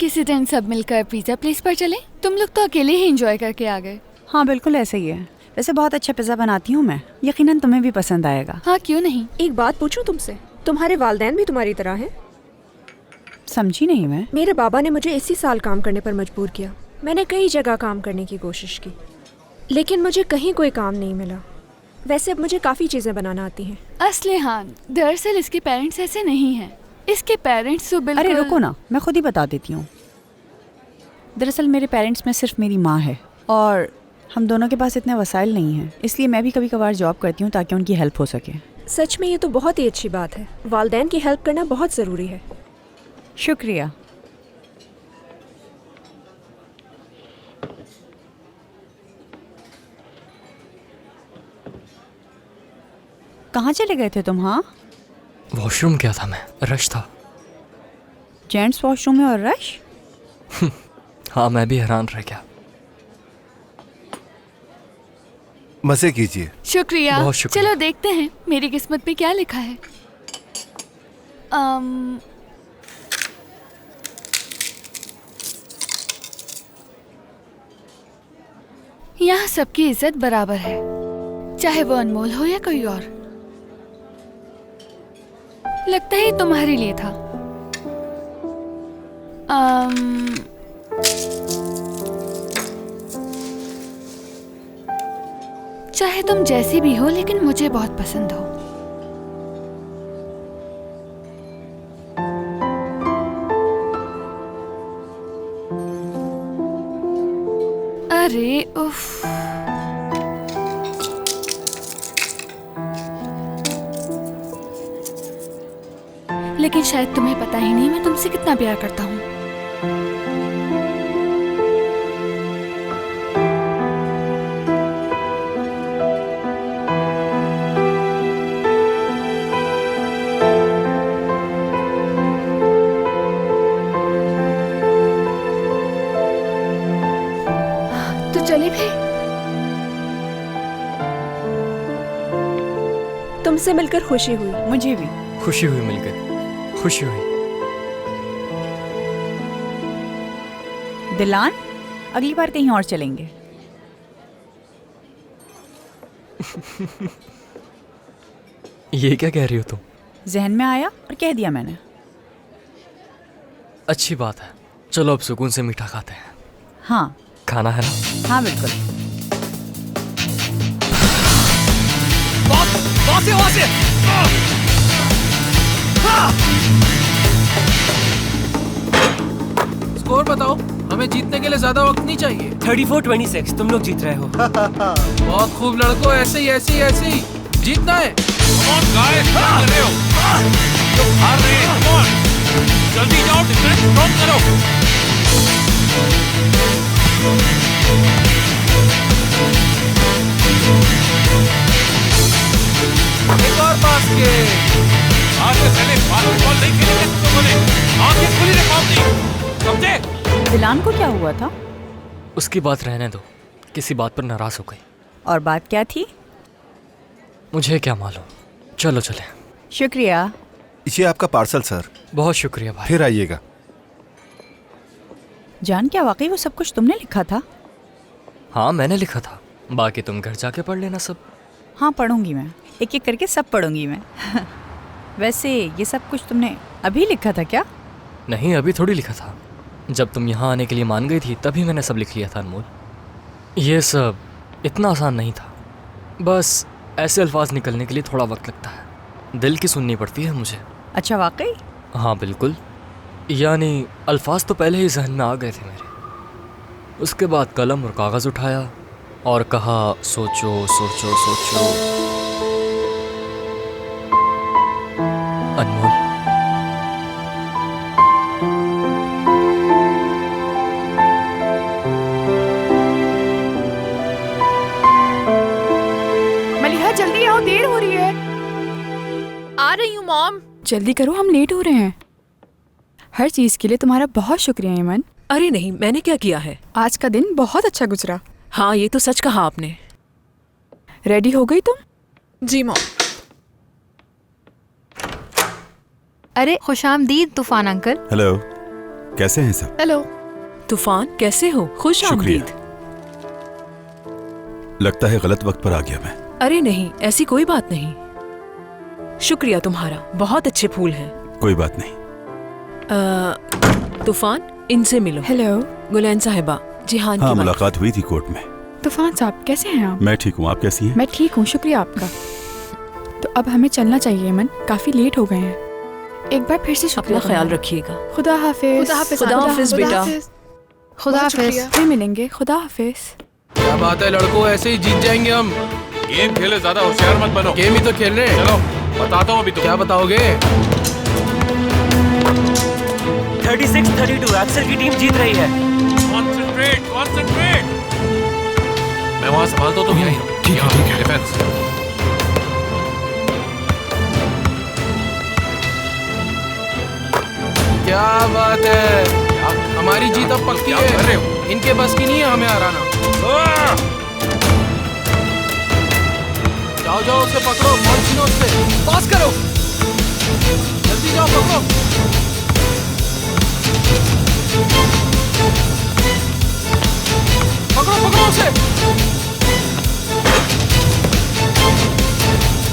किसी दिन सब मिलकर पिज्जा प्लेस पर चले? तुम लोग तो अकेले ही एंजॉय करके आ गए। हाँ बिल्कुल ऐसा ही है। वैसे बहुत अच्छा पिज़्ज़ा बनाती हूँ मैं, यकीनन तुम्हें भी पसंद आएगा। हाँ क्यों नहीं। एक बात पूछूं तुमसे, तुम्हारे वालिदैन भी तुम्हारी तरह हैं? समझी नहीं मैं। मेरे बाबा ने मुझे इसी साल काम करने पर मजबूर किया। मैंने कई जगह काम करने की कोशिश की, लेकिन मुझे कहीं कोई काम नहीं मिला। वैसे अब मुझे काफ़ी चीज़ें बनाना आती हैं। असलिहान, दरअसल इसके पेरेंट्स ऐसे नहीं हैं। इसके पेरेंट्स तो बिल्कुल। अरे रुको ना, मैं खुद ही बता देती हूँ। दरअसल मेरे पेरेंट्स में सिर्फ मेरी माँ है और हम दोनों के पास इतने वसाइल नहीं हैं, इसलिए मैं भी कभी कभार जॉब करती हूँ ताकि उनकी हेल्प हो सके। सच में ये तो बहुत ही अच्छी बात है। वालिदैन की हेल्प करना बहुत ज़रूरी है। शुक्रिया। कहाँ चले गए थे तुम? हाँ वॉशरूम गया था मैं, रश था। जेंट्स वॉशरूम में और रश? हाँ मैं भी हैरान रह गया। मजे कीजिए। शुक्रिया। बहुत शुक्रिया। चलो देखते हैं मेरी किस्मत में क्या लिखा है। यहाँ सबकी इज्जत बराबर है, चाहे वो अनमोल हो या कोई और। लगता है तुम्हारे लिए था। चाहे तुम जैसी भी हो, लेकिन मुझे बहुत पसंद हो। अरे उफ। लेकिन शायद तुम्हें पता ही नहीं मैं तुमसे कितना प्यार करता हूँ। तो चले फिर। तुमसे मिलकर खुशी हुई। मुझे भी। खुशी हुई मिलकर, खुशी हुई। दिलान, अगली बार कहीं और चलेंगे। ये क्या कह रही हो तुम? जहन में आया और कह दिया मैंने। अच्छी बात है, चलो अब सुकून से मीठा खाते हैं। हाँ खाना है ना? हाँ बिल्कुल। स्कोर बताओ, हमें जीतने के लिए ज्यादा वक्त नहीं चाहिए। 34-26 तुम लोग जीत रहे हो। बहुत खूब लड़कों, ऐसे ही ऐसे ही ऐसे ही जीतना है। कर रहे हो? तुम हार रहे हैं, come on! जल्दी जाओ, डिफेंस स्ट्रॉन्ग करो। एक और बास्केट। आज से पहले बास्केटबॉल नहीं खेलेंगे तुम लोगों ने। आंखें खुली रखो अपनी, समझे? दिलान को क्या हुआ था? उसकी बात रहने दो, किसी बात पर नाराज हो गई। और बात क्या थी? मुझे क्या मालूम, चलो चले। शुक्रिया। ये आपका पार्सल सर। बहुत शुक्रिया भाई। फिर आइएगा। जान, क्या वाकई वो सब कुछ तुमने लिखा था? हाँ मैंने लिखा था, बाकी तुम घर जाके पढ़ लेना सब। हाँ पढ़ूंगी मैं, एक एक करके सब पढ़ूंगी मैं। वैसे ये सब कुछ तुमने अभी लिखा था क्या? नहीं, अभी थोड़ी लिखा था। जब तुम यहाँ आने के लिए मान गई थी तभी मैंने सब लिख लिया था अनमोल। ये सब इतना आसान नहीं था, बस ऐसे अल्फाज निकलने के लिए थोड़ा वक्त लगता है। दिल की सुननी पड़ती है मुझे। अच्छा वाकई? हाँ बिल्कुल, यानी अल्फाज तो पहले ही जहन में आ गए थे मेरे। उसके बाद कलम और कागज़ उठाया और कहा सोचो सोचो सोचो। अनमोल, मलिहा जल्दी आओ, देर हो रही है। आ रही हूँ मॉम। जल्दी करो, हम लेट हो रहे हैं। हर चीज के लिए तुम्हारा बहुत शुक्रिया ईमन। अरे नहीं, मैंने क्या किया है? आज का दिन बहुत अच्छा गुजरा। हाँ ये तो सच कहा आपने। रेडी हो गई तुम? जी मॉम। अरे खुशामदीद तूफान अंकल। हेलो। कैसे हैं सब? हेलो तूफान, कैसे हो? खुश शुक्रिया। आमदीद। लगता है गलत वक्त पर आ गया मैं। अरे नहीं, ऐसी कोई बात नहीं। शुक्रिया तुम्हारा, बहुत अच्छे फूल हैं। कोई बात नहीं। तूफान, इनसे मिलो। हेलो। गुलैन साहिबा, जिहान हाँ, की वाइफ। मुलाकात हुई थी कोर्ट में। तूफान साहब कैसे हैं आप? मैं ठीक हूँ, आप कैसी हैं? मैं ठीक हूँ, शुक्रिया आपका। तो अब हमें चलना चाहिए अमन, काफी लेट हो गए हैं। एक बार फिर से शुक्रिया। अपना ख्याल रखिएगा। खुदा हाफिज। खुदा हाफिज। खुदा हाफिज बेटा। खुदा हाफिज। फिर मिलेंगे। खुदा हाफिज। क्या बात है लड़कों, ऐसे ही जीत जाएंगे हम। गेम खेले, ज्यादा होशियार मत बनो। गेम ही तो खेल रहे हैं। चलो बताता हूँ अभी तो। क्या बताओगे? 36-32 एक्सेल की टीम जीत रही है। Concentrate concentrate. मैं वहाँ संभालता हूँ, तुम यहीं रहो। ठीक है डिफेंस। क्या बात है, हमारी जीत अब पक्की क्या कर रहे है। इनके बस की नहीं है हमें हराना। जाओ जाओ, उसे पकड़ो, बॉल छीनो उससे, पास करो, जल्दी जाओ, पकड़ो। पकड़ो पकड़ो उसे।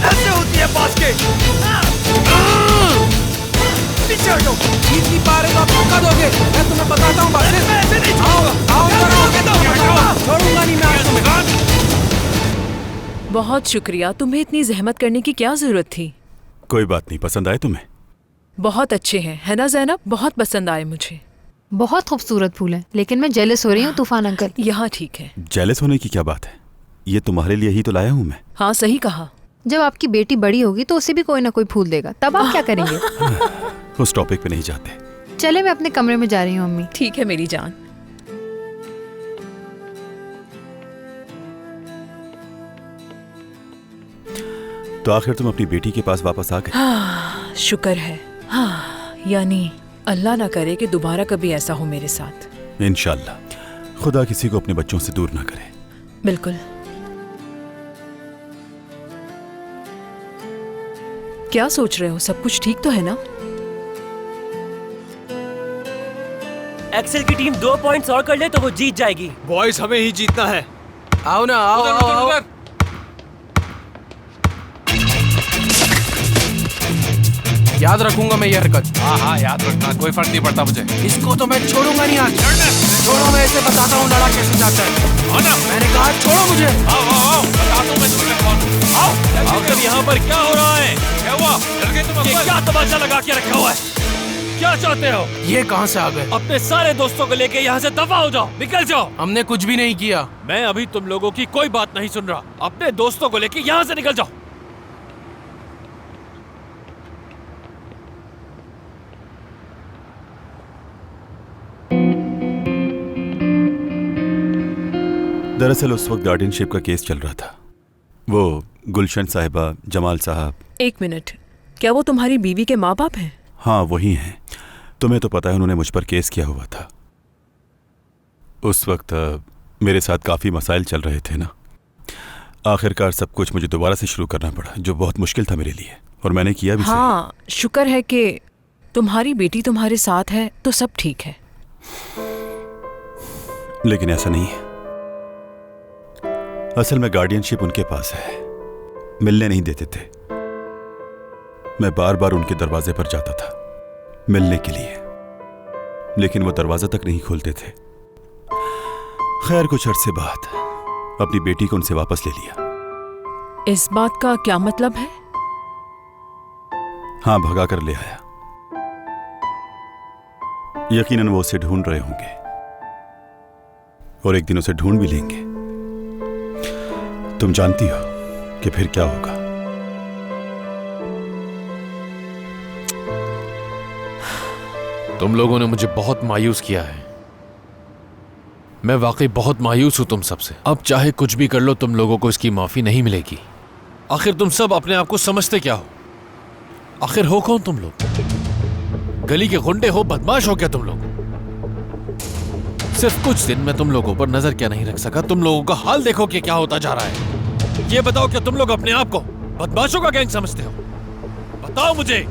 ऐसे होती है बास्केट। पीछे हटो। जीत नहीं पा रहे तो आप धोखा दोगे। मैं तुम्हें बताता हूँ बास्केट। आओ आओ करो, छोड़ूंगा नहीं मैं आज तुम्हें। बहुत शुक्रिया, तुम्हें इतनी जहमत करने की क्या जरूरत थी? कोई बात नहीं। पसंद आए तुम्हें? बहुत अच्छे हैं, है ना ज़ैनब? बहुत पसंद आए मुझे। बहुत खूबसूरत फूल है, लेकिन मैं जेलस हो रही हूँ तूफान अंकल। यहाँ ठीक है। जेलस होने की क्या बात है? ये तुम्हारे लिए ही तो लाया हूँ मैं। हाँ सही कहा। जब आपकी बेटी बड़ी होगी तो उसे भी कोई ना कोई फूल देगा, तब आप क्या करेंगे? उस टॉपिक पे नहीं जाते। चले, मैं अपने कमरे में जा रही हूँ अम्मी। ठीक है मेरी जान। तो आखिर तुम अपनी बेटी के पास वापस आ गए। हाँ, शुक्र है। हाँ, यानी अल्लाह ना करे कि दोबारा कभी ऐसा हो मेरे साथ। इंशाल्लाह खुदा किसी को अपने बच्चों से दूर ना करे। बिल्कुल। क्या सोच रहे हो? सब कुछ ठीक तो है ना? एक्सेल की टीम 2 पॉइंट्स और कर ले तो वो जीत जाएगी। बॉयज, हमें ही जीतना है। आओ ना, आओ उधर, आओ, उधर, आओ। उधर। याद रखूंगा मैं ये हरकत। हाँ हाँ याद रखना, कोई फर्क नहीं पड़ता मुझे। इसको तो मैं छोड़ूंगा नहीं आज। छोड़ो, मैं ऐसे बताता हूँ लड़ा कैसे जाता है। हाँ ना, मैंने कहा छोड़ो मुझे। आओ आओ आओ, बताता हूँ मैं तुम्हें कौन हूँ। आओ। आखिर यहाँ पर क्या हो रहा है? क्या हुआ? डर गए तुम? ये क्या तमाशा लगा के रखा हुआ है? क्या चाहते हो? ये कहाँ से आ गए? अपने सारे दोस्तों को लेके यहाँ से दफा हो जाओ, निकल जाओ। हमने कुछ भी नहीं किया। मैं अभी तुम लोगों की कोई बात नहीं सुन रहा। अपने दोस्तों को लेके यहाँ से निकल जाओ। दरअसल उस वक्त गार्डियनशिप का केस चल रहा था। वो गुलशन साहिबा, जमाल साहब। 1 मिनट, क्या वो तुम्हारी बीवी के माँ बाप हैं? हाँ वही हैं। तुम्हें तो पता है उन्होंने मुझ पर केस किया हुआ था। उस वक्त मेरे साथ काफ़ी मसाइल चल रहे थे ना। आखिरकार सब कुछ मुझे दोबारा से शुरू करना पड़ा, जो बहुत मुश्किल था मेरे लिए, और मैंने किया भी। हाँ, शुक्र है कि तुम्हारी बेटी तुम्हारे साथ है तो सब ठीक है। लेकिन ऐसा नहीं है। असल में गार्डियनशिप उनके पास है, मिलने नहीं देते थे। मैं बार बार उनके दरवाजे पर जाता था मिलने के लिए, लेकिन वो दरवाजा तक नहीं खोलते थे। खैर कुछ अरसे बाद अपनी बेटी को उनसे वापस ले लिया। इस बात का क्या मतलब है? हाँ, भगा कर ले आया। यकीनन वो उसे ढूंढ रहे होंगे और एक दिन उसे ढूंढ भी लेंगे। तुम जानती हो कि फिर क्या होगा। तुम लोगों ने मुझे बहुत मायूस किया है। मैं वाकई बहुत मायूस हूं तुम सबसे। अब चाहे कुछ भी कर लो, तुम लोगों को इसकी माफी नहीं मिलेगी। आखिर तुम सब अपने आप को समझते क्या हो? आखिर हो कौन तुम लोग? गली के गुंडे हो, बदमाश हो क्या तुम लोग? सिर्फ कुछ दिन मैं तुम लोगों पर नजर क्या नहीं रख सका। तुम लोगों का हाल देखो कि क्या होता जा रहा है। ये बताओ, क्या तुम लोग अपने आप को बदमाशों का गैंग समझते हो? बताओ मुझे।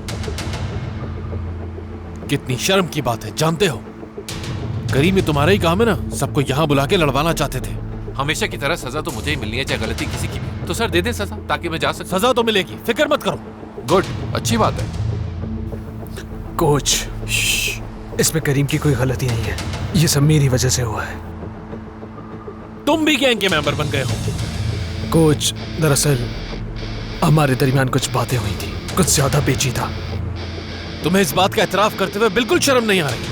कितनी शर्म की बात है, जानते हो? करीम, ये तुम्हारा ही काम है ना, सबको यहाँ बुला के लड़वाना चाहते थे। हमेशा की तरह सजा तो मुझे ही मिलनी है, चाहे गलती किसी की भी। तो सर दे दें सजा ताकि मैं जा सकूं। सजा तो मिलेगी, फिक्र मत करो। गुड, अच्छी बात है। कोच, इसमें करीम की कोई गलती नहीं है, ये सब मेरी वजह से हुआ है। तुम भी गैंग के मेंबर बन गए हो। कोच, दरअसल हमारे दरमियान कुछ बातें हुई थी, कुछ ज्यादा पेचीदा। तुम्हें इस बात का एतराफ करते हुए बिल्कुल शर्म नहीं आ रही।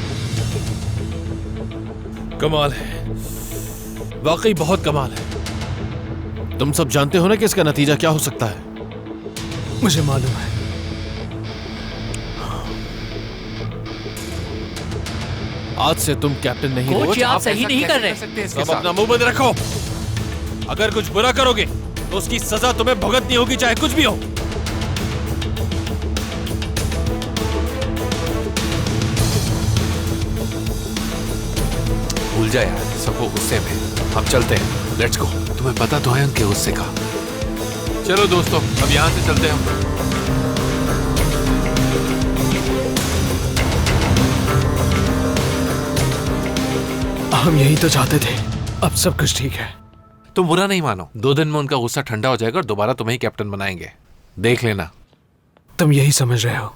कमाल है, वाकई बहुत कमाल है। तुम सब जानते हो ना कि इसका नतीजा क्या हो सकता है? मुझे मालूम है। आज से तुम कैप्टन नहीं रहे। कोच, आप सही नहीं कर रहे। सब अपना मुंह बंद रखो। अगर कुछ बुरा करोगे तो उसकी सजा तुम्हें भुगतनी होगी, चाहे कुछ भी हो। भूल जाए यार सबको गुस्से में। अब चलते हैं, लेट्स गो। तुम्हें पता तो है उनके गुस्से का। चलो दोस्तों, अब यहाँ से चलते हैं हम यही तो चाहते थे, अब सब कुछ ठीक है। तुम बुरा नहीं मानो, 2 दिन में उनका गुस्सा ठंडा हो जाएगा और दोबारा तुम्हें ही कैप्टन बनाएंगे, देख लेना। तुम यही समझ रहे हो?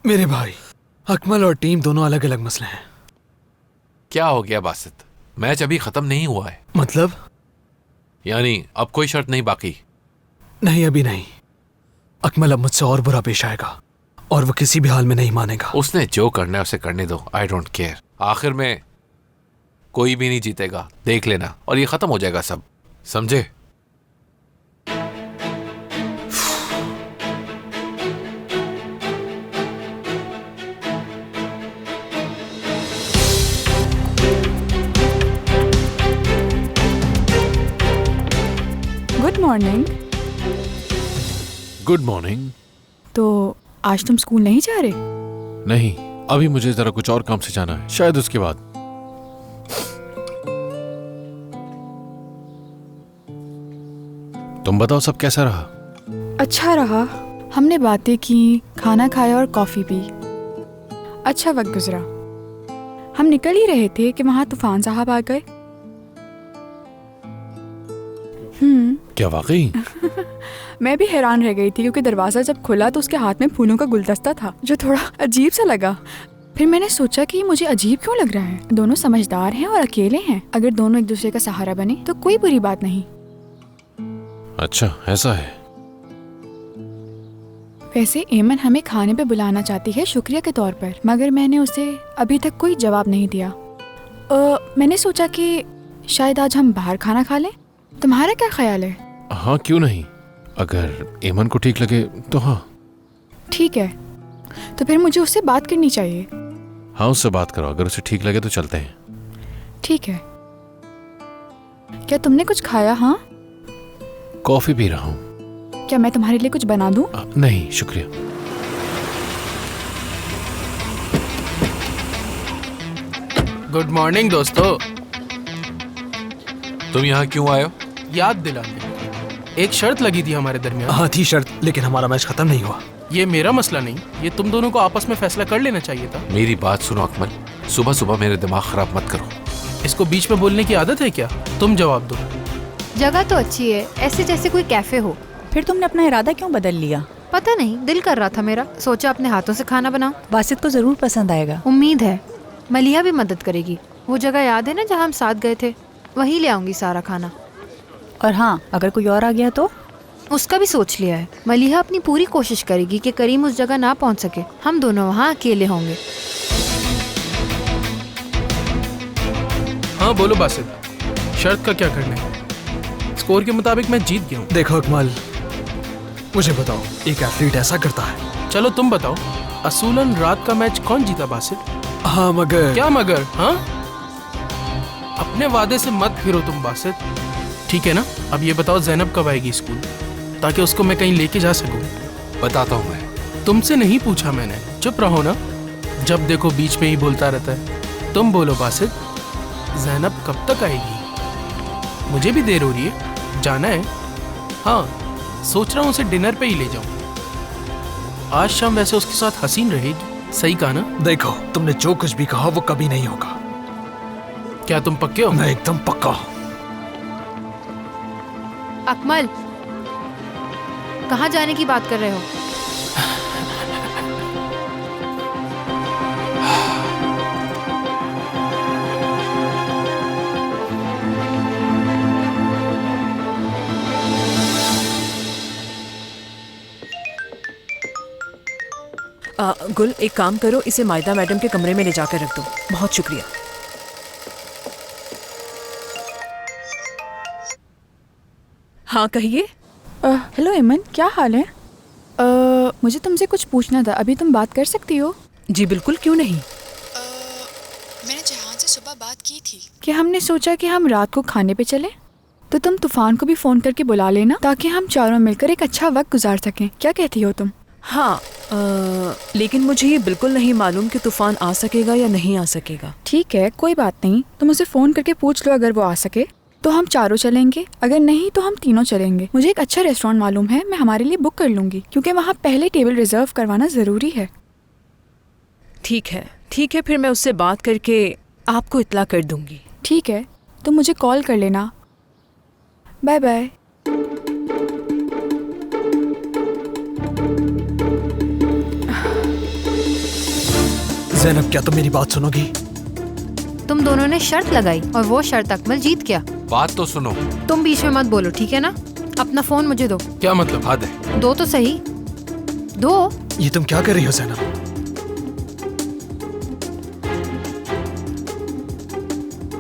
मेरे भाई, अकमल और टीम दोनों अलग अलग मसले हैं। क्या हो गया बासित? मैच अभी खत्म नहीं हुआ है। मतलब? यानी अब कोई शर्त नहीं बाकी? नहीं, अभी नहीं। अकमल अब मुझसे और बुरा पेश आएगा और वो किसी भी हाल में नहीं मानेगा। उसने जो करना है उसे करने दो, आई डोंट केयर। आखिर में कोई भी नहीं जीतेगा, देख लेना, और ये खत्म हो जाएगा सब, समझे? Good morning. Good morning. तो आज तुम स्कूल नहीं जा रहे? नहीं, अभी मुझे जरा कुछ और काम से जाना है, शायद उसके बाद। तुम बताओ, सब कैसा रहा? अच्छा रहा। हमने बातें की, खाना खाया और कॉफी पी। अच्छा वक्त गुजरा। हम निकल ही रहे थे कि वहां तूफान साहब आ गए। क्या वाकई? मैं भी हैरान रह गई थी क्योंकि दरवाजा जब खुला तो उसके हाथ में फूलों का गुलदस्ता था जो थोड़ा अजीब सा लगा। फिर मैंने सोचा कि मुझे अजीब क्यों लग रहा है। दोनों समझदार हैं और अकेले हैं, अगर दोनों एक दूसरे का सहारा बने तो कोई बुरी बात नहीं। अच्छा, ऐसा है। वैसे एमन हमें खाने पे बुलाना चाहती है शुक्रिया के तौर पर, मगर मैंने उसे अभी तक कोई जवाब नहीं दिया। मैंने सोचा कि शायद आज हम बाहर खाना खा लें। तुम्हारा क्या ख्याल है? हाँ, क्यों नहीं, अगर एमन को ठीक लगे तो। हाँ ठीक है, तो फिर मुझे उससे बात करनी चाहिए। हाँ, उससे बात करो, अगर उसे ठीक लगे तो चलते हैं। ठीक है। क्या तुमने कुछ खाया? हाँ, कॉफी पी रहा हूँ। क्या मैं तुम्हारे लिए कुछ बना दूं? नहीं शुक्रिया। गुड मॉर्निंग दोस्तों। तुम यहाँ क्यों आए हो? याद दिलाने। एक शर्त लगी थी हमारे दरमियान। हाँ थी शर्त, लेकिन हमारा मैच खत्म नहीं हुआ। ये मेरा मसला नहीं, ये तुम दोनों को आपस में फैसला कर लेना चाहिए था। मेरी बात सुनो अकमल, सुबह सुबह मेरे दिमाग खराब मत करो। इसको बीच में बोलने की आदत है क्या? तुम जवाब दो। जगह तो अच्छी है, ऐसे जैसे कोई कैफे हो। फिर तुमने अपना इरादा क्यों बदल लिया? पता नहीं, दिल कर रहा था मेरा, सोचा अपने हाथों से खाना बनाऊं। बासित को जरूर पसंद आएगा। उम्मीद है मलिया भी मदद करेगी। वो जगह याद है ना जहाँ हम साथ गए थे? वहीं ले आऊंगी सारा खाना। और हाँ, अगर कोई और आ गया तो? उसका भी सोच लिया है। मलिहा अपनी पूरी कोशिश करेगी कि करीम उस जगह ना पहुंच सके। हम दोनों वहाँ अकेले होंगे। हाँ बोलो बासित, शर्त का क्या करना है? स्कोर के मुताबिक मैं जीत गया हूँ। देखो अकमल, मुझे बताओ, एक एथलीट ऐसा करता है? चलो तुम बताओ, असूलन रात का मैच कौन जीता बासित? हाँ मगर। क्या मगर? हाँ, अपने वादे से मत फिरो तुम बासित, ठीक है ना? अब ये बताओ, ज़ैनब कब आएगी स्कूल, ताकि उसको मैं कहीं लेके जा सकूं? बताता हूँ मैं। तुमसे नहीं पूछा मैंने, चुप रहो ना, जब देखो बीच में ही बोलता रहता है। तुम बोलो बासित, ज़ैनब कब तक आएगी? मुझे भी देर हो रही है, जाना है। हाँ, सोच रहा हूँ उसे डिनर पे ही ले जाऊँ। आज शाम वैसे उसके साथ हसीन रहेगी, सही कहा ना? देखो, तुमने जो कुछ भी कहा वो कभी नहीं होगा। क्या तुम पक्के हो? मैं एकदम पक्का हूँ। अकमल, कहाँ जाने की बात कर रहे हो? गुल, एक काम करो, इसे मायदा मैडम के कमरे में ले जाकर रख दो। बहुत शुक्रिया। हाँ कहिए। हेलो एमन, क्या हाल है? मुझे तुमसे कुछ पूछना था, अभी तुम बात कर सकती हो? जी बिल्कुल, क्यों नहीं। मैंने जहां से सुबह बात की थी कि हमने सोचा कि हम रात को खाने पे चले, तो तुम तूफान को भी फोन करके बुला लेना ताकि हम चारों मिलकर एक अच्छा वक्त गुजार सकें। क्या कहती हो तुम? हाँ, लेकिन मुझे ये बिल्कुल नहीं मालूम कि तूफान आ सकेगा या नहीं आ सकेगा। ठीक है, कोई बात नहीं, तुम उसे फोन करके पूछ लो। अगर वो आ सके तो हम चारों चलेंगे, अगर नहीं तो हम तीनों चलेंगे। मुझे एक अच्छा रेस्टोरेंट मालूम है, मैं हमारे लिए बुक कर लूंगी क्योंकि वहाँ पहले टेबल रिजर्व करवाना जरूरी है। ठीक है, फिर मैं उससे बात करके आपको इत्ला कर दूंगी। ठीक है, तो मुझे कॉल कर लेना। Bye bye. ज़ैनब, क्या तुम मेरी बात सुनोगी? तुम दोनों ने शर्त लगाई और वो शर्त अकमल जीत गया। बात तो सुनो। तुम बीच में मत बोलो, ठीक है ना? अपना फोन मुझे दो। क्या मतलब? हद है। दो तो सही, दो। ये तुम क्या कर रही हो ज़ैनब?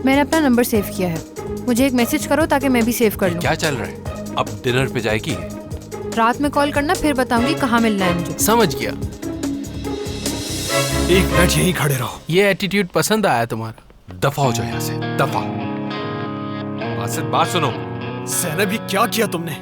मैंने अपना नंबर सेव किया है, मुझे एक मैसेज करो ताकि मैं भी सेव कर लूं। क्या चल रहा है? अब डिनर पे जाएगी? रात में कॉल करना, फिर बताऊंगी कहाँ मिलना है मुझे। समझ गया। एक मिनट यहीं खड़े रहो। ये एटीट्यूड पसंद आया तुम्हारा। दफा हो जाओ यहाँ से, दफा। बासित, बात सुनो। ज़ैनब, ये क्या किया तुमने?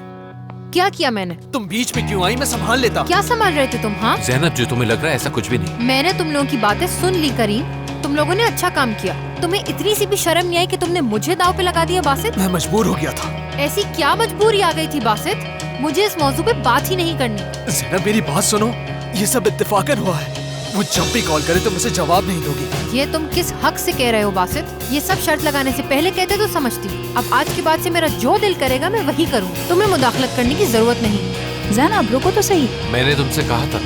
क्या किया मैंने? तुम बीच में क्यों आई? मैं संभाल लेता। क्या संभाल रहे थे तुम? हाँ ज़ैनब, जो तुम्हें लग रहा है ऐसा कुछ भी नहीं। मैंने तुम लोगों की बातें सुन ली करीम, तुम लोगों ने अच्छा काम किया। तुम्हें इतनी सी भी शर्म नहीं आई कि तुमने मुझे दाव पे लगा दिया? बासित, मैं मजबूर हो गया था। ऐसी क्या मजबूरी आ गई थी बासित? मुझे इस मौजू पे बात ही नहीं करनी। ज़ैनब, मेरी बात सुनो, ये सब इत्तेफाकन हुआ है। वो जब भी कॉल करे तो मुझे जवाब नहीं दोगी। ये तुम किस हक से कह रहे हो बासित? ये सब शर्त लगाने से पहले कहते तो समझती। अब आज के बाद से मेरा जो दिल करेगा मैं वही करूँ, तुम्हें मुदाखलत करने की जरूरत नहीं। ज़ैनब, रुको तो सही। मैंने तुमसे कहा था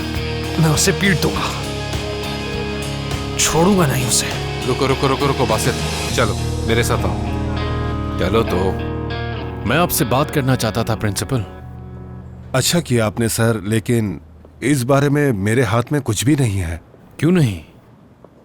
मैं उसे पीट दूंगा, छोड़ूंगा नहीं उसे। रुको रुको रुको रुको बासित, चलो मेरे साथ आओ। चलो तो। मैं आपसे बात करना चाहता था प्रिंसिपल। अच्छा किया आपने सर, लेकिन इस बारे में मेरे हाथ में कुछ भी नहीं है। क्यों नहीं?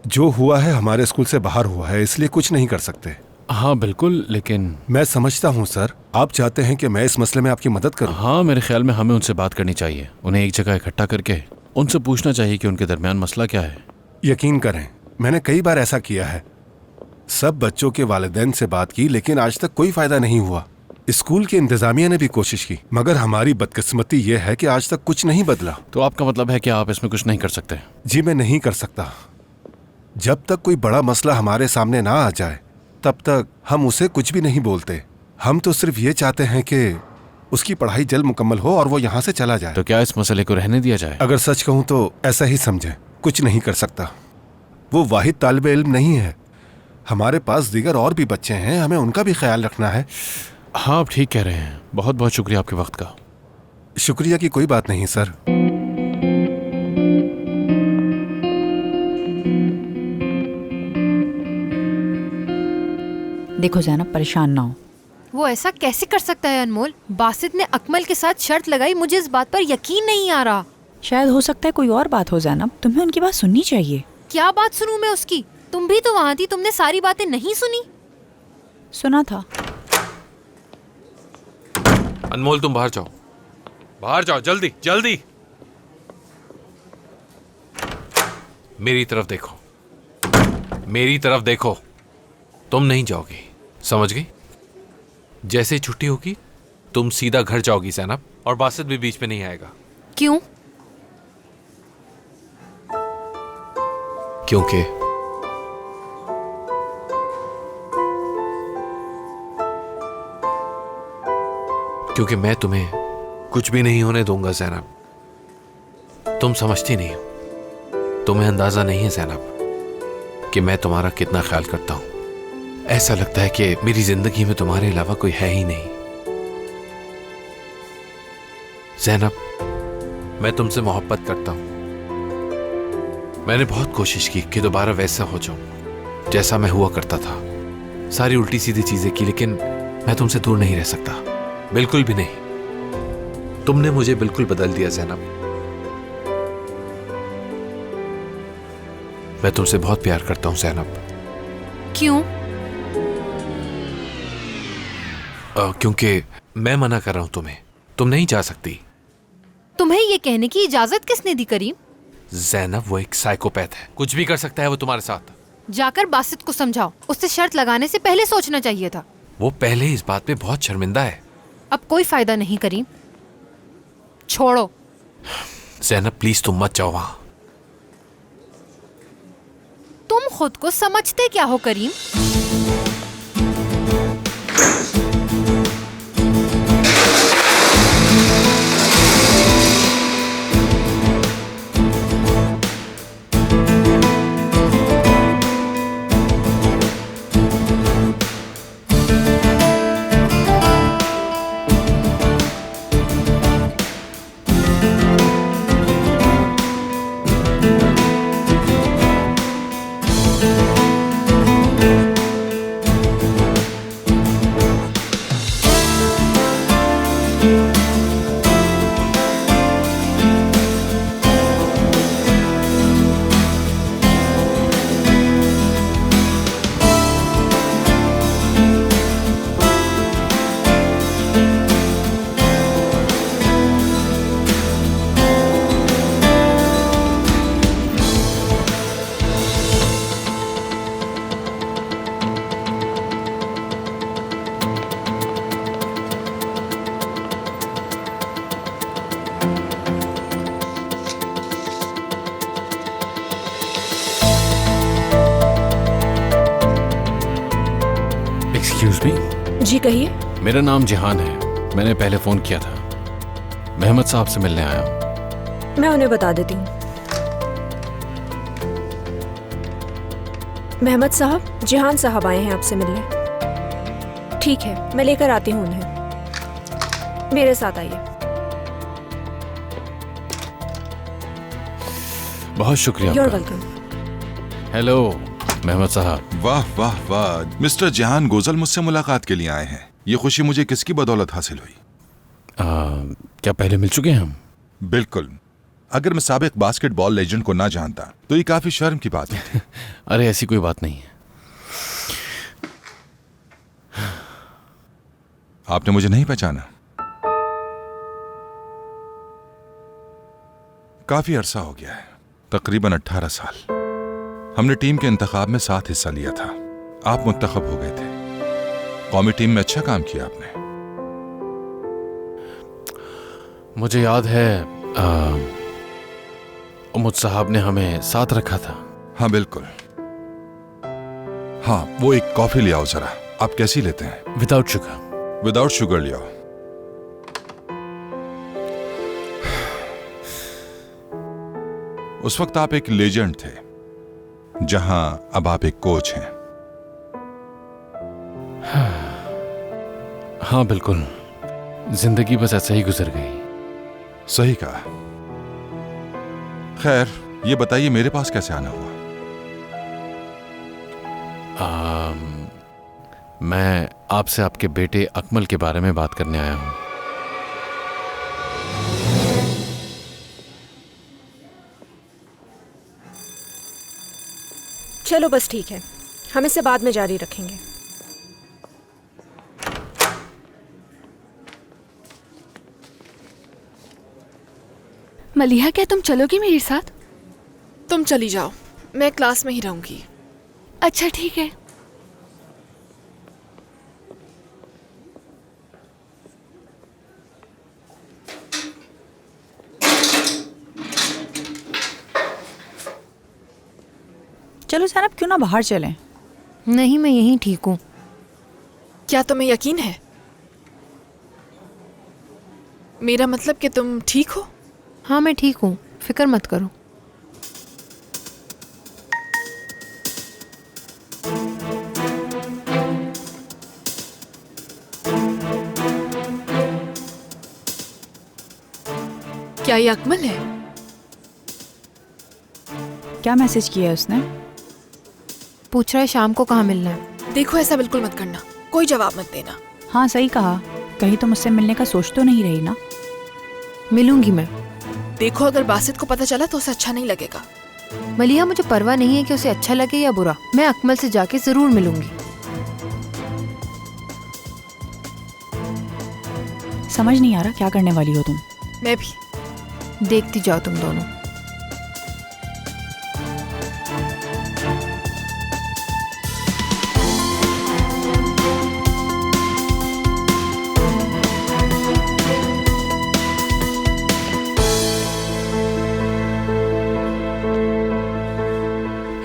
जो हुआ है हमारे स्कूल से बाहर हुआ है, इसलिए कुछ नहीं कर सकते। हाँ बिल्कुल, लेकिन मैं समझता हूँ सर, आप चाहते हैं कि मैं इस मसले में आपकी मदद करूँ। हाँ, मेरे ख्याल में हमें उनसे बात करनी चाहिए। उन्हें एक जगह इकट्ठा करके उनसे पूछना चाहिए कि उनके दरमियान मसला क्या है। यकीन करें, मैंने कई बार ऐसा किया है। सब बच्चों के वालिदैन से बात की, लेकिन आज तक कोई फायदा नहीं हुआ। स्कूल की इंतजामिया ने भी कोशिश की, मगर हमारी बदकिस्मती ये है कि आज तक कुछ नहीं बदला। तो आपका मतलब है कि आप इसमें कुछ नहीं कर सकते? जी, मैं नहीं कर सकता। जब तक कोई बड़ा मसला हमारे सामने ना आ जाए तब तक हम उसे कुछ भी नहीं बोलते। हम तो सिर्फ ये चाहते हैं कि उसकी पढ़ाई जल्द मुकम्मल हो और वो यहाँ से चला जाए। तो क्या इस मसले को रहने दिया जाए? अगर सच कहूँ तो ऐसा ही समझें, कुछ नहीं कर सकता। वो वाहिद तालिबे इल्म नहीं है, हमारे पास दीगर और भी बच्चे हैं, हमें उनका भी ख्याल रखना है। हाँ, आप ठीक कह रहे हैं। बहुत बहुत शुक्रिया आपके वक्त का। शुक्रिया की कोई बात नहीं सर। देखो ज़ैनब, परेशान ना हो। वो ऐसा कैसे कर सकता है अनमोल? बासित ने अकमल के साथ शर्त लगाई, मुझे इस बात पर यकीन नहीं आ रहा। शायद हो सकता है कोई और बात हो ज़ैनब, तुम्हें उनकी बात सुननी चाहिए। क्या बात सुनूं मैं उसकी? तुम भी तो वहाँ थी, तुमने सारी बातें नहीं सुनी? सुना था। अनमोल, तुम बाहर जाओ, बाहर जाओ, जल्दी जल्दी। मेरी तरफ देखो, मेरी तरफ देखो। तुम नहीं जाओगी, समझ गई? जैसे ही छुट्टी होगी तुम सीधा घर जाओगी ज़ैनब, और बासित भी बीच में नहीं आएगा। क्यों? क्योंकि क्योंकि मैं तुम्हें कुछ भी नहीं होने दूंगा ज़ैनब। तुम समझती नहीं हो, तुम्हें अंदाजा नहीं है ज़ैनब कि मैं तुम्हारा कितना ख्याल करता हूं। ऐसा लगता है कि मेरी जिंदगी में तुम्हारे अलावा कोई है ही नहीं। ज़ैनब, मैं तुमसे मोहब्बत करता हूं। मैंने बहुत कोशिश की कि दोबारा वैसा हो जाऊं जैसा मैं हुआ करता था। सारी उल्टी सीधी चीजें की, लेकिन मैं तुमसे दूर नहीं रह सकता, बिल्कुल भी नहीं। तुमने मुझे बिल्कुल बदल दिया ज़ैनब। मैं तुमसे बहुत प्यार करता हूं ज़ैनब। क्यों? क्योंकि मैं मना कर रहा हूं तुम्हें, तुम नहीं जा सकती। तुम्हें ये कहने की इजाजत किसने दी करीम? ज़ैनब, वो एक साइकोपैथ है, कुछ भी कर सकता है वो तुम्हारे साथ। जाकर बासित को समझाओ, उससे शर्त लगाने से पहले सोचना चाहिए था। वो पहले इस बात पे बहुत शर्मिंदा है। अब कोई फायदा नहीं करीम, छोड़ो। ज़ैनब प्लीज तुम मत जाओ वहां। तुम खुद को समझते क्या हो करीम? Excuse me. जी कहिए। मेरा नाम जिहान है, मैंने पहले फोन किया था। मेहमद साहब से मिलने आया हूँ। मैं उन्हें बता देती हूँ। मेहमद साहब, जिहान साहब आए हैं आपसे मिलने। ठीक है, मैं लेकर आती हूँ उन्हें। मेरे साथ आइए। बहुत शुक्रिया। You're welcome। हेलो मेहमद साहब। वाह वाह वाह, मिस्टर जहान गोजल मुझसे मुलाकात के लिए आए हैं। ये खुशी मुझे किसकी बदौलत हासिल हुई? क्या पहले मिल चुके हैं हम? बिल्कुल। अगर मैं साबिक बास्केटबॉल लेजेंड को ना जानता तो ये काफी शर्म की बात है। अरे ऐसी कोई बात नहीं है। आपने मुझे नहीं पहचाना? काफी अरसा हो गया है, तकरीबन 18 साल। हमने टीम के इंतखाब में साथ हिस्सा लिया था। आप मुंतखब हो गए थे। कौमी टीम में अच्छा काम किया आपने। मुझे याद है उमुद साहब ने हमें साथ रखा था। हाँ बिल्कुल। हाँ, वो एक कॉफी ले आओ जरा। आप कैसी लेते हैं? Without sugar. विदाउट शुगर ले आओ। उस वक्त आप एक लेजेंड थे, जहां अब आप एक कोच हैं। हाँ बिल्कुल, जिंदगी बस ऐसे ही गुजर गई। सही कहा। खैर, ये बताइए मेरे पास कैसे आना हुआ? मैं आपसे आपके बेटे अकमल के बारे में बात करने आया हूं। चलो बस ठीक है, हम इसे बाद में जारी रखेंगे। मलिहा, क्या तुम चलोगी मेरे साथ? तुम चली जाओ, मैं क्लास में ही रहूंगी। अच्छा ठीक है। चलो ज़ैनब, क्यों ना बाहर चलें? नहीं, मैं यहीं ठीक हूँ। क्या तुम्हें यकीन है? मेरा मतलब कि तुम ठीक हो? हाँ मैं ठीक हूँ। फिक्र मत करो। क्या ये अकमल है? क्या मैसेज किया है उसने? पूछ रहा है शाम को कहाँ मिलना है। देखो ऐसा बिल्कुल मत करना, कोई जवाब मत देना। हाँ सही कहा, कहीं तो मुझसे मिलने का सोच तो नहीं रही ना? मिलूंगी मैं। देखो अगर बासित को पता चला तो उसे अच्छा नहीं लगेगा। मलिहा मुझे परवाह नहीं है कि उसे अच्छा लगे या बुरा, मैं अकमल से जाके जरूर मिलूंगी। समझ नहीं आ रहा क्या करने वाली हो तुम। मैं भी। देखती जाओ तुम दोनों।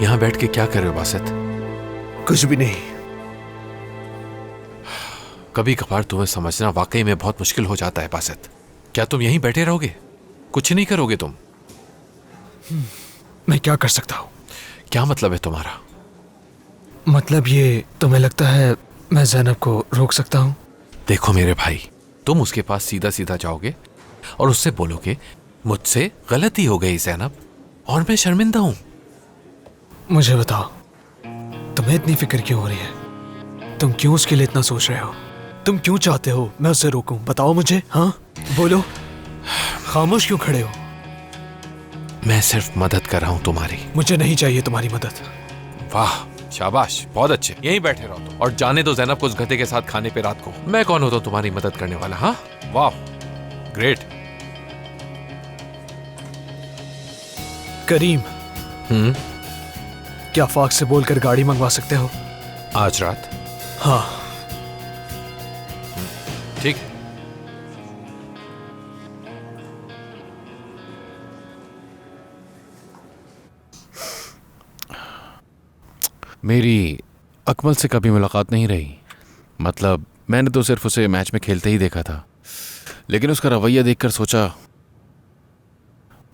यहां बैठ के क्या कर रहे हो बासित? कुछ भी नहीं। कभी कभार तुम्हें समझना वाकई में बहुत मुश्किल हो जाता है बासित। क्या तुम यहीं बैठे रहोगे? कुछ नहीं करोगे तुम? मैं क्या कर सकता हूं? क्या मतलब है तुम्हारा? मतलब ये तुम्हें लगता है मैं ज़ैनब को रोक सकता हूं? देखो मेरे भाई, तुम उसके पास सीधा सीधा जाओगे और उससे बोलोगे मुझसे गलती हो गई ज़ैनब और मैं शर्मिंदा हूं। मुझे बताओ, तुम्हें इतनी फिक्र क्यों हो रही है? तुम क्यों उसके लिए इतना सोच रहे हो? तुम क्यों चाहते हो मैं उसे रोकूं? बताओ मुझे। हाँ बोलो, खामोश क्यों खड़े हो? मैं सिर्फ मदद कर रहा हूं तुम्हारी। मुझे नहीं चाहिए तुम्हारी मदद। वाह शाबाश, बहुत अच्छे। यहीं बैठे रहो तुम और जाने दो ज़ैनब को उस गधे के साथ खाने पे रात को। मैं कौन होता हूं तुम्हारी मदद करने वाला? हाँ वाह ग्रेट। करीम, क्या फाक से बोलकर गाड़ी मंगवा सकते हो आज रात? हाँ ठीक। मेरी अकमल से कभी मुलाकात नहीं रही। मतलब मैंने तो सिर्फ उसे मैच में खेलते ही देखा था, लेकिन उसका रवैया देखकर सोचा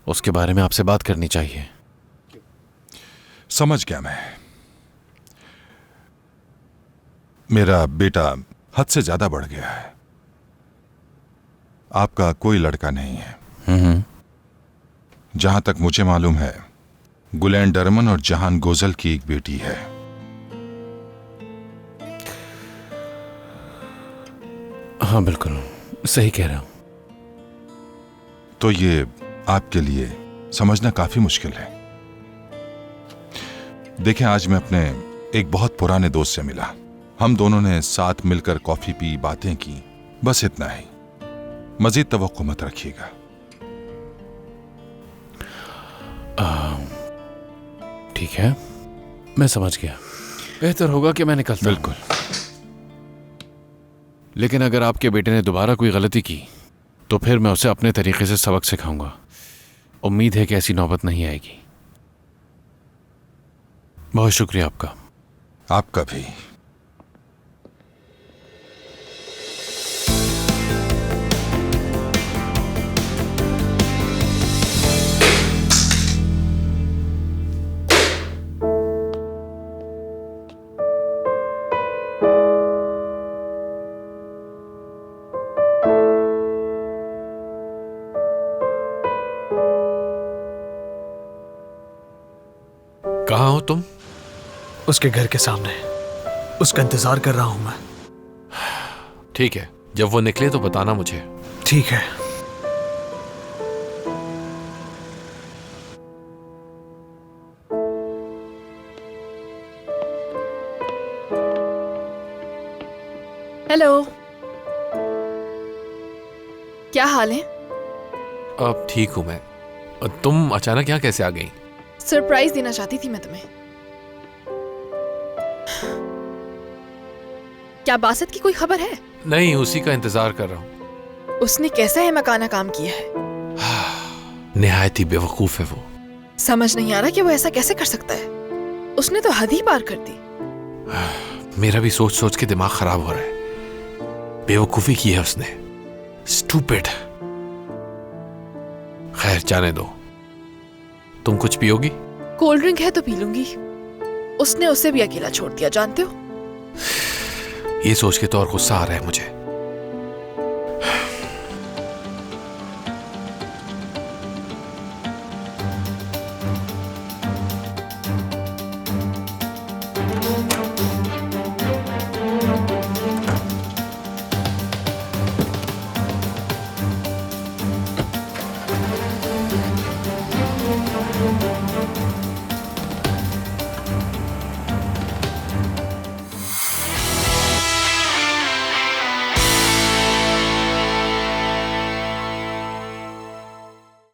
उसके बारे में आपसे बात करनी चाहिए। समझ गया मैं। मेरा बेटा हद से ज्यादा बढ़ गया है। आपका कोई लड़का नहीं है। जहां तक मुझे मालूम है, गुलैन डरमन और जहान गोजल की एक बेटी है। हाँ बिल्कुल सही कह रहा हूं। तो ये आपके लिए समझना काफी मुश्किल है। देखें, आज मैं अपने एक बहुत पुराने दोस्त से मिला। हम दोनों ने साथ मिलकर कॉफी पी, बातें की, बस इतना ही। मजीद तवक्को मत रखिएगा। ठीक है, मैं समझ गया। बेहतर होगा कि मैं निकलता हूं। बिल्कुल। लेकिन अगर आपके बेटे ने दोबारा कोई गलती की तो फिर मैं उसे अपने तरीके से सबक सिखाऊंगा। उम्मीद है कि ऐसी नौबत नहीं आएगी। बहुत शुक्रिया आपका। आपका भी। कहाँ हो तुम? उसके घर के सामने। उसका इंतजार कर रहा हूं मैं। ठीक है, जब वो निकले तो बताना मुझे। ठीक है। हेलो, क्या हाल है? अब ठीक हूं मैं। तुम अचानक यहाँ कैसे आ गई? सरप्राइज देना चाहती थी मैं तुम्हें। क्या बासित की कोई खबर है? नहीं, उसी का इंतजार कर रहा हूँ। उसने कैसा है मकाना काम किया है? निहायत ही बेवकूफ है वो। समझ नहीं आ रहा कि वो ऐसा कैसे कर सकता है। उसने तो हद ही पार कर दी। मेरा भी सोच सोच के दिमाग खराब हो रहा है। बेवकूफी की है उसने। स्टूपिड। खैर जाने दो। तुम कुछ पियोगी? कोल्ड ड्रिंक है तो पी लूंगी। उसने उसे भी अकेला छोड़ दिया, जानते हो? ये सोच के तो और गुस्सा आ रहा है मुझे।